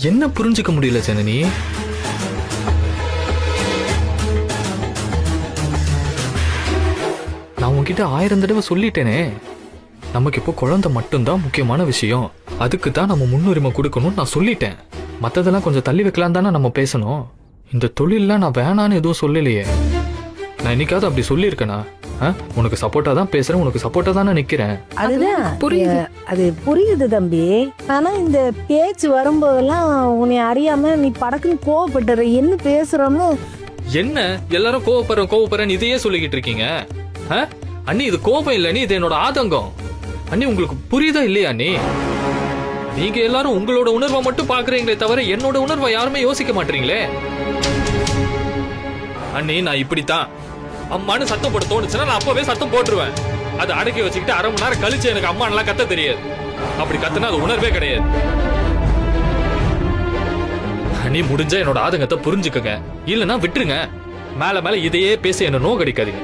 என்ன புரிஞ்சுக்க முடியல ஜனனி? நான் உன்கிட்ட 1000 தடவை சொல்லிட்டேனே, நமக்கு இப்போ குழந்தை மட்டும்தான் முக்கியமான விஷயம், அதுக்கு தான் நம்ம முன்னுரிமை கொடுக்கணும்னு நான் சொல்லிட்டேன். மற்றதெல்லாம் கொஞ்சம் தள்ளி வைக்கலாம் தானே நம்ம பேசணும். இந்த தொழிலெலாம் நான் வேணான்னு எதுவும் சொல்லலையே. நான் என்னைக்காவது அப்படி சொல்லியிருக்கேனா? உனக்கு சப்போர்ட்டா தான் பேசுறேன், உனக்கு சப்போர்ட்டா தானே நிக்கிறேன். அதுதான் புரியுது. அது புரியுது தம்பி. ஆனா இந்த பேச்சு வரும்போதெல்லாம் உன்னை அறியாம நீ படக்குன்னு கோவப்பட்டுற. என்ன பேசுறோன்னு என்ன எல்லாரும் கோவப்படுறேன் இதையே சொல்லிக்கிட்டு இருக்கீங்க? அண்ணி இது கோபம் இல்ல, இது என்னோட ஆதங்கம். அண்ணி உங்களுக்கு புரியுதா இல்லையா? அண்ணி நீங்க எல்லாரும் உங்களோட உணர்வை மட்டும் பாக்குறீங்களே தவிர என்னோட உணர்வை யாருமே யோசிக்க மாட்டீங்களே. அண்ணி நான் இப்படித்தான் அம்மானு சத்தம் போட தோணுச்சுன்னா நான் அப்பவே சத்தம் போட்டுருவேன். அதை அடக்கி வச்சுக்கிட்டு 1/2 மணி நேரம் கழிச்சு எனக்கு அம்மானெல்லாம் கத்த தெரியாது. அப்படி கத்துனா அது உணர்வே கிடையாது. அண்ணி முடிஞ்சா என்னோட ஆதங்கத்தை புரிஞ்சுக்கங்க, இல்லைன்னா விட்டுருங்க. மேல மேல இதையே பேச என்ன நோக்கடிக்காதீங்க.